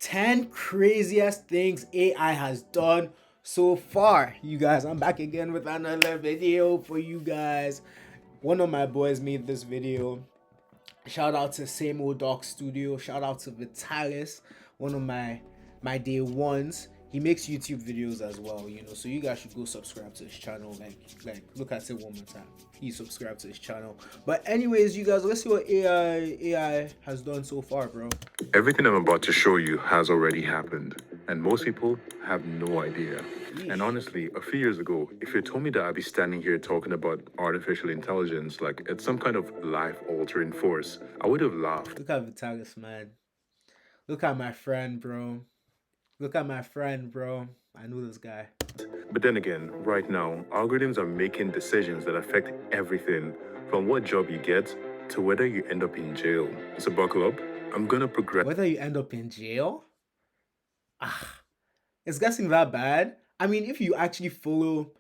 10 craziest things AI has done so far. You guys, I'm back again with another video for you guys. One of my boys made this video. Shout out to Same Old Doc Studio. Shout out to Vitalis, one of my day ones. He makes YouTube videos as well, so you guys should go subscribe to his channel. Like look at it one more time. He subscribed to his channel. But anyways, you guys, let's see what AI has done so far, bro. Everything I'm about to show you has already happened, and most people have no idea. And honestly, a few years ago, if you told me that I'd be standing here talking about artificial intelligence like it's some kind of life-altering force, I would have laughed. Look at Vitalis, man. Look at my friend, bro. Look at my friend, bro. I know this guy. But then again, right now, algorithms are making decisions that affect everything, from what job you get to whether you end up in jail. So buckle up. I'm gonna progress. Whether you end up in jail? It's getting that bad. I mean, if you actually follow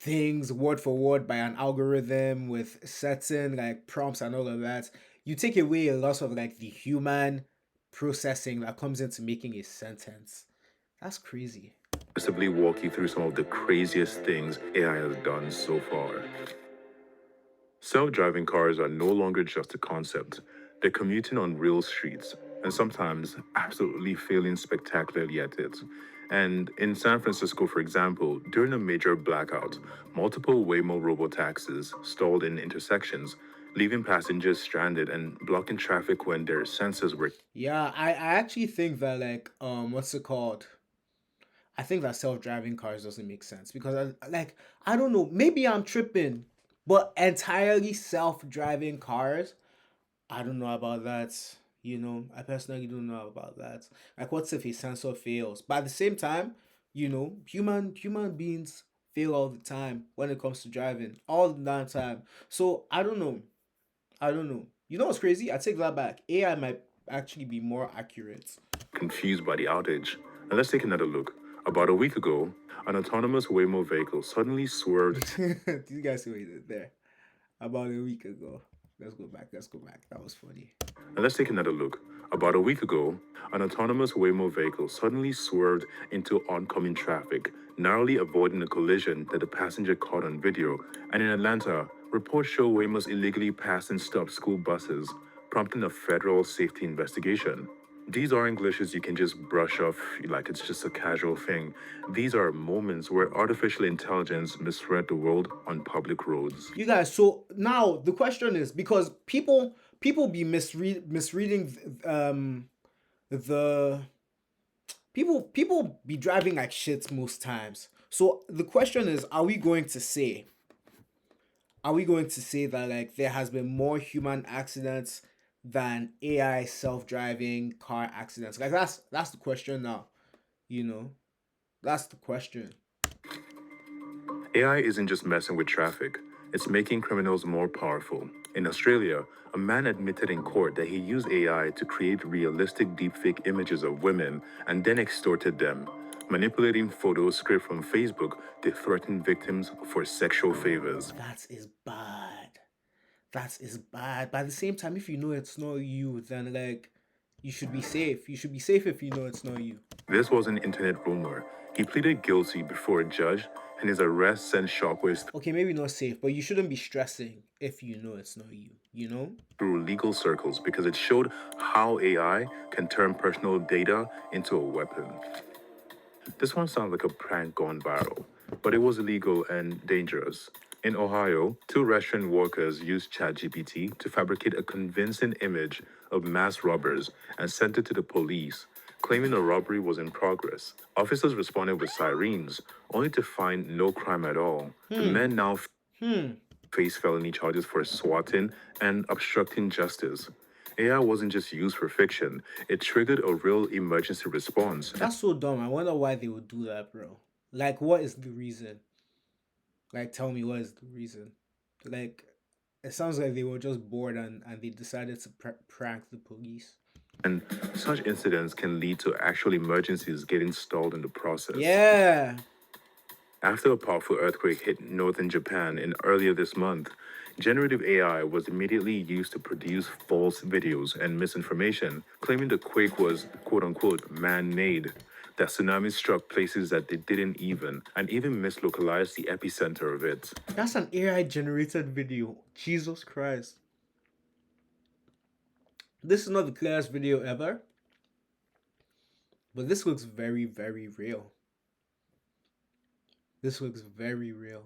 things word for word by an algorithm with certain like prompts and all of that, you take away a lot of like the human processing that comes into making a sentence. That's crazy. Possibly walk you through some of the craziest things AI has done so far. Self-driving cars are no longer just a concept. They're commuting on real streets, and sometimes absolutely failing spectacularly at it. And in San Francisco, for example, during a major blackout, multiple Waymo robotaxis stalled in intersections, leaving passengers stranded and blocking traffic when their sensors were. Yeah, I actually think that like what's it called? I think that self-driving cars doesn't make sense because I don't know, maybe I'm tripping, but entirely self-driving cars, I don't know about that. I personally don't know about that. Like, what's if a sensor fails? But at the same time, human beings fail all the time when it comes to driving, all the damn time. So I don't know. I don't know. You know what's crazy? I take that back. AI might actually be more accurate. Confused by the outage. And let's take another look. About a week ago, an autonomous Waymo vehicle suddenly swerved. These guys waited there about a week ago. Let's go back. Let's go back. That was funny. And let's take another look. About a week ago, an autonomous Waymo vehicle suddenly swerved into oncoming traffic, narrowly avoiding a collision that the passenger caught on video. And in Atlanta, reports show Waymo's illegally passed and stopped school buses, prompting a federal safety investigation. These aren't glitches you can just brush off like it's just a casual thing. These are moments where artificial intelligence misread the world on public roads. You guys, so now the question is, because people be misreading the people be driving like shit most times. So the question is, are we going to say that like there has been more human accidents than AI self-driving car accidents? Like that's the question now, you know? That's the question. AI isn't just messing with traffic, it's making criminals more powerful. In Australia, a man admitted in court that he used AI to create realistic deepfake images of women and then extorted them, manipulating photos scraped from Facebook to threaten victims for sexual favors. That is bad. That is bad. But at the same time, if you know it's not you, then like you should be safe. You should be safe if you know it's not you. This was an internet rumor. He pleaded guilty before a judge, and his arrest sent shockwaves Okay, maybe not safe, but you shouldn't be stressing if you know it's not you, you know? through legal circles because it showed how AI can turn personal data into a weapon. This one sounds like a prank gone viral, but it was illegal and dangerous. In Ohio, two restaurant workers used ChatGPT to fabricate a convincing image of mass robbers and sent it to the police, claiming a robbery was in progress. Officers responded with sirens, only to find no crime at all. The men now face felony charges for swatting and obstructing justice. AI wasn't just used for fiction, it triggered a real emergency response. That's so dumb. I wonder why they would do that, bro. Like, what is the reason? Like, tell me what is the reason? Like, it sounds like they were just bored and they decided to prank the police. And such incidents can lead to actual emergencies getting stalled in the process. Yeah. After a powerful earthquake hit northern Japan in earlier this month, Generative AI was immediately used to produce false videos and misinformation, claiming the quake was quote unquote man made, that tsunamis struck places that they didn't and even mislocalized the epicenter of it. That's an AI generated video. Jesus Christ. This is not the clearest video ever, but this looks very, very real. This looks very real.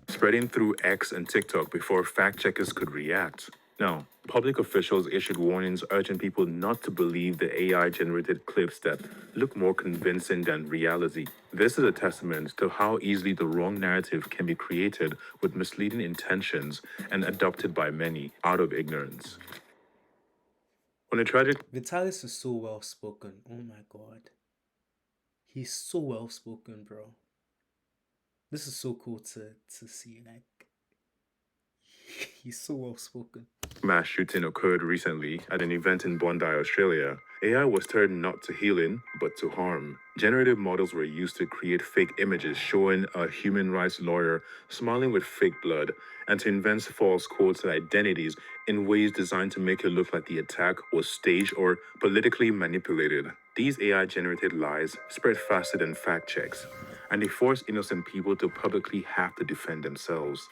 Spreading through X and TikTok before fact checkers could react. Now, public officials issued warnings urging people not to believe the AI generated clips that look more convincing than reality. This is a testament to how easily the wrong narrative can be created with misleading intentions and adopted by many out of ignorance. When a tragic Vitalis is so well spoken. Oh my god. He's so well spoken, bro. This is so cool to see. Like, he's so well spoken. Mass shooting occurred recently at an event in Bondi, Australia. AI was turned not to healing, but to harm. Generative models were used to create fake images showing a human rights lawyer smiling with fake blood and to invent false quotes and identities in ways designed to make it look like the attack was staged or politically manipulated. These AI generated lies spread faster than fact checks, and they forced innocent people to publicly have to defend themselves.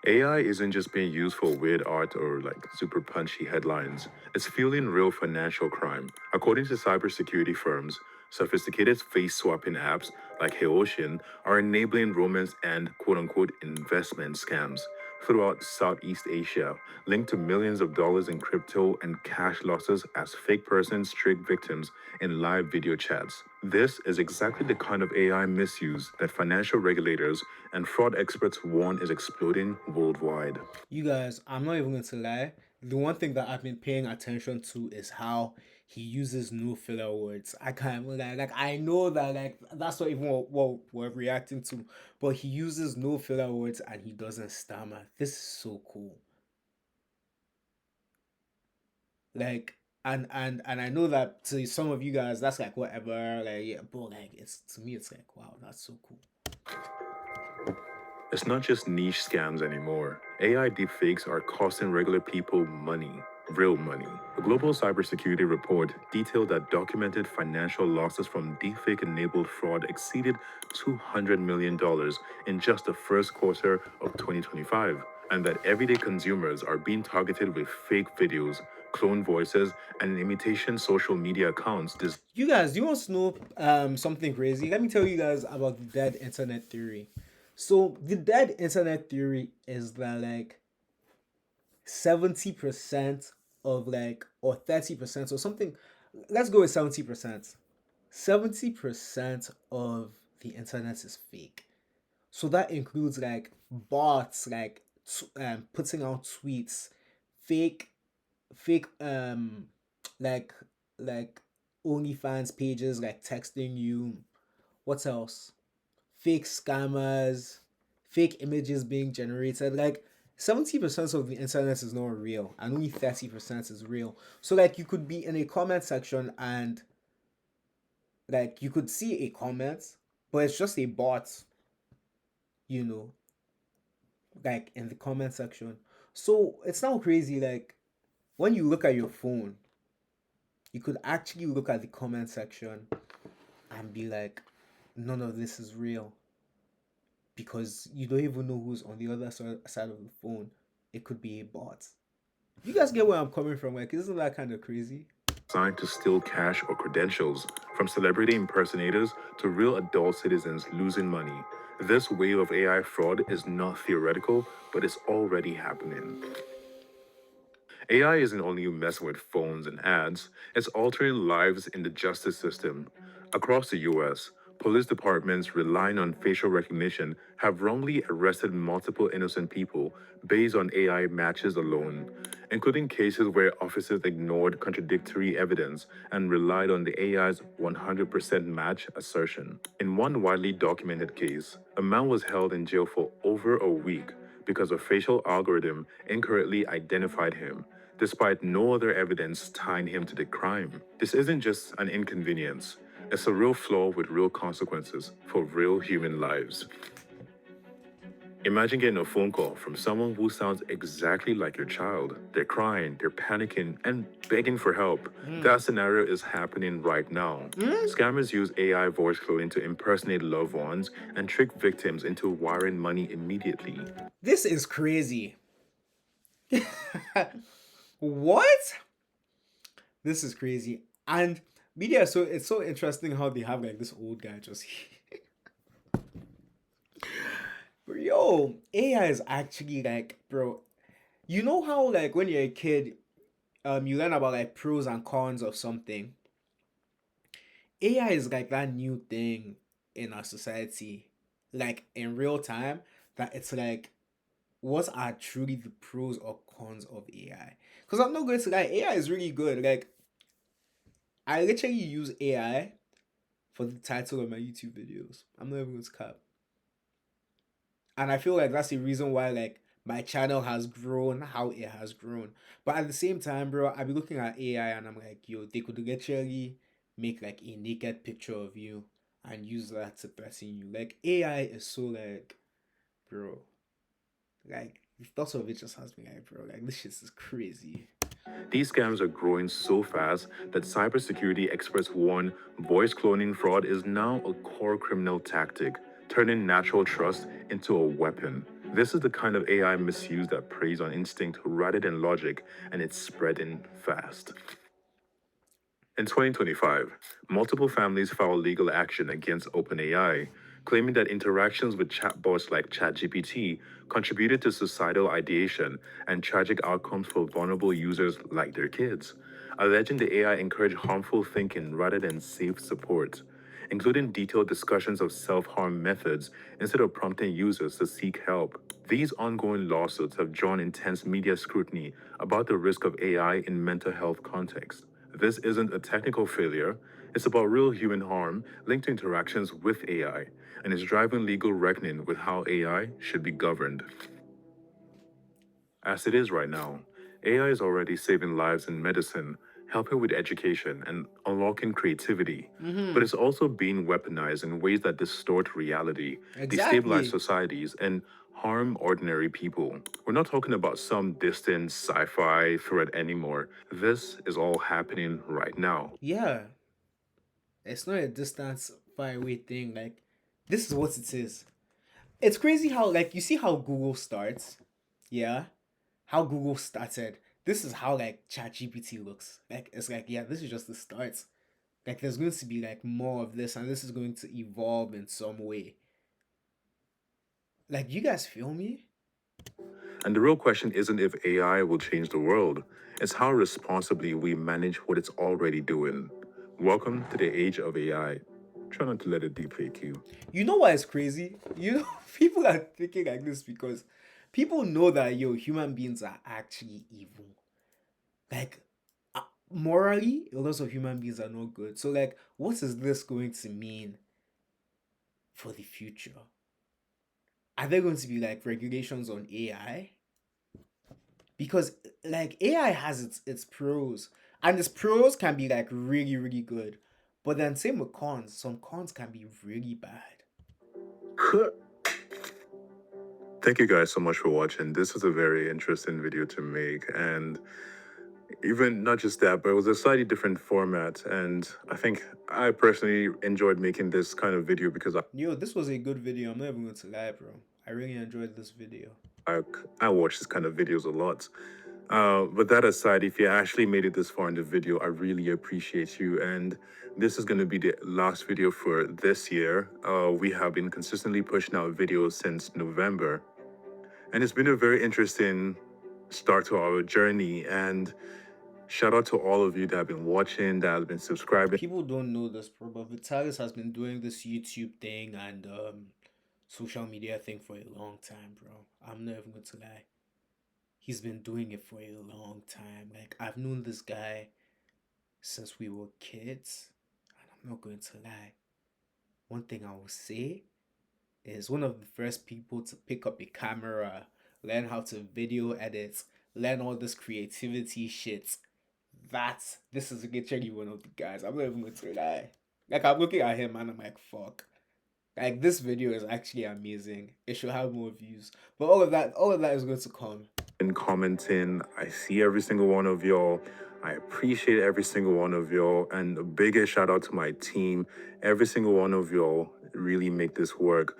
AI isn't just being used for weird art or like super punchy headlines. It's fueling real financial crime. According to cybersecurity firms, sophisticated face swapping apps like Heocean are enabling romance and quote unquote investment scams throughout Southeast Asia, linked to millions of dollars in crypto and cash losses as fake persons trick victims in live video chats. This is exactly the kind of AI misuse that financial regulators and fraud experts warn is exploding worldwide. You guys, I'm not even going to lie. The one thing that I've been paying attention to is how he uses no filler words. I can't even lie. Like, I know that, like, that's not even what we're reacting to, but he uses no filler words and he doesn't stammer. This is so cool. Like, and I know that to some of you guys, that's like whatever. Like, yeah, but like, it's to me, it's like, wow, that's so cool. It's not just niche scams anymore. AI deepfakes are costing regular people money, real money. A global cybersecurity report detailed that documented financial losses from deepfake enabled fraud exceeded $200 million in just the first quarter of 2025, and that everyday consumers are being targeted with fake videos, clone voices, and imitation social media accounts. You guys, do you want to know something crazy? Let me tell you guys about the dead internet theory. So the dead internet theory is that like 70% of like or 30% or something. Let's go with 70%. 70% of the internet is fake. So that includes like bots, like putting out tweets, fake, fake, like like OnlyFans pages, like texting you. What else? Fake scammers, fake images being generated. Like 70% of the internet is not real, and only 30% is real. So like you could be in a comment section and like you could see a comment, but it's just a bot, you know, like in the comment section. So it's not crazy. Like when you look at your phone, you could actually look at the comment section and be like, none of this is real because you don't even know who's on the other side of the phone. It could be a bot. You guys get where I'm coming from? Like, isn't that kind of crazy? Designed to steal cash or credentials, from celebrity impersonators to real adult citizens losing money. This wave of AI fraud is not theoretical, but it's already happening. AI isn't only messing with phones and ads, it's altering lives in the justice system. Across the US, police departments relying on facial recognition have wrongly arrested multiple innocent people based on AI matches alone, including cases where officers ignored contradictory evidence and relied on the AI's 100% match assertion. In one widely documented case, a man was held in jail for over a week because a facial algorithm incorrectly identified him, despite no other evidence tying him to the crime. This isn't just an inconvenience, it's a real flaw with real consequences for real human lives. Imagine getting a phone call from someone who sounds exactly like your child. They're crying, they're panicking, and begging for help. That scenario is happening right now. Scammers use AI voice cloning to impersonate loved ones and trick victims into wiring money immediately. This is crazy. What? This is crazy. And media, so it's so interesting how they have like this old guy just yo, AI is actually like, bro, you know how like when you're a kid, you learn about like pros and cons of something. AI is like that new thing in our society, like in real time, that it's like, what are truly the pros or cons of AI? Because I'm not going to lie, AI is really good. Like, I literally use AI for the title of my YouTube videos. I'm not even going to cap. And I feel like that's the reason why like my channel has grown how it has grown. But at the same time, bro, I be looking at AI and I'm like, yo, they could literally make like a naked picture of you and use that to threaten you. Like AI is so like, bro, like the thought of it just has me like, bro, like this shit is crazy. These scams are growing so fast that cybersecurity experts warn voice cloning fraud is now a core criminal tactic, turning natural trust into a weapon. This is the kind of AI misuse that preys on instinct rather than logic, and it's spreading fast. In 2025, multiple families filed legal action against OpenAI, claiming that interactions with chatbots like ChatGPT contributed to suicidal ideation and tragic outcomes for vulnerable users like their kids, alleging the AI encouraged harmful thinking rather than safe support, including detailed discussions of self harm methods instead of prompting users to seek help. These ongoing lawsuits have drawn intense media scrutiny about the risk of AI in mental health contexts. This isn't a technical failure, it's about real human harm linked to interactions with AI, and is driving legal reckoning with how AI should be governed. As it is right now, AI is already saving lives in medicine, helping with education, and unlocking creativity. But it's also being weaponized in ways that distort reality, destabilize Exactly. societies, and harm ordinary people. We're not talking about some distant sci fi threat anymore. This is all happening right now. Yeah. It's not a distance far away thing. Like, this is what it is. It's crazy how like you see how Google starts. Yeah. How Google started. This is how like ChatGPT looks. Like it's like, yeah, this is just the start. Like there's going to be like more of this and this is going to evolve in some way. Like you guys feel me? And the real question isn't if AI will change the world, it's how responsibly we manage what it's already doing. Welcome to the age of AI. Try not to let it deflate you. You know why it's crazy? You know, people are thinking like this because people know that yo, human beings are actually evil. Like morally, a lot of human beings are not good. So like, what is this going to mean for the future? Are there going to be like regulations on AI? Because like AI has its pros, and its pros can be like really really good, but then same with cons. Some cons can be really bad. Thank you guys so much for watching. This was a very interesting video to make, and even not just that, but it was a slightly different format. And I think I personally enjoyed making this kind of video because Yo, this was a good video. I'm not even going to lie, bro. I really enjoyed this video. I, I watch this kind of videos a lot. But that aside, if you actually made it this far in the video, I really appreciate you. And this is going to be the last video for this year. We have been consistently pushing out videos since November. And it's been a very interesting start to our journey. And shout out to all of you that have been watching, that have been subscribing. People don't know this, bro, but Vitalis has been doing this YouTube thing and social media thing for a long time, bro. I'm not even going to lie. He's been doing it for a long time. Like I've known this guy since we were kids, and I'm not going to lie. One thing I will say is one of the first people to pick up a camera, learn how to video edit, learn all this creativity shit. This is literally one of the guys. I'm not even going to lie. Like I'm looking at him and I'm like, fuck. Like this video is actually amazing. It should have more views. But all of that is going to come. And commenting. I see every single one of y'all. I appreciate every single one of y'all. And the biggest shout out to my team. Every single one of y'all really make this work.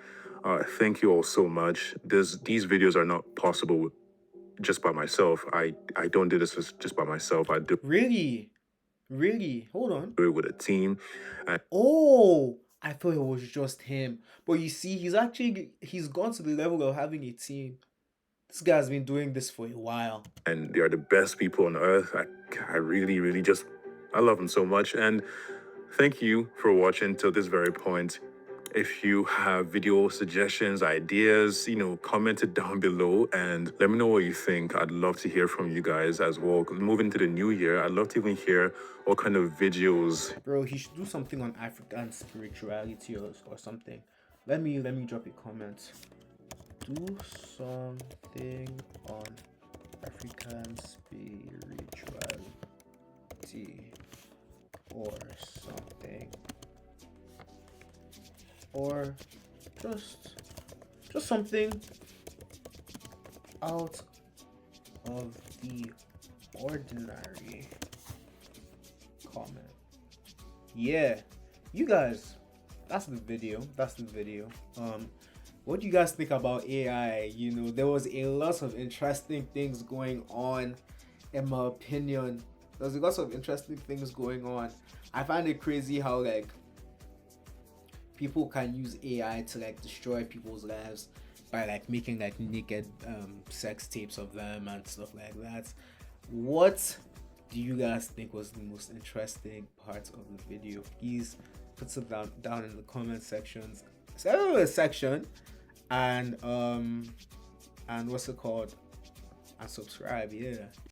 Thank you all so much. These videos are not possible just by myself. I don't do this just by myself. I do Really? Really? Hold on. it with a team. Oh, I thought it was just him. But you see, he's gone to the level of having a team. This guy's been doing this for a while. And they are the best people on earth. I really, really just, I love them so much. And thank you for watching till this very point. If you have video suggestions, ideas, comment it down below and let me know what you think. I'd love to hear from you guys as well. Moving to the new year, I'd love to even hear what kind of videos. Bro, he should do something on African spirituality or something. Let me drop a comment. Do something on African spirituality or something. Or just something out of the ordinary. Comment. Yeah, you guys, that's the video. What do you guys think about AI? There was a lot of interesting things going on, in my opinion. There's a lot of interesting things going on. I find it crazy how people can use AI to destroy people's lives by making naked sex tapes of them and stuff like that. What do you guys think was the most interesting part of the video? Please put it down in the comment sections. And what's it called? And subscribe, yeah.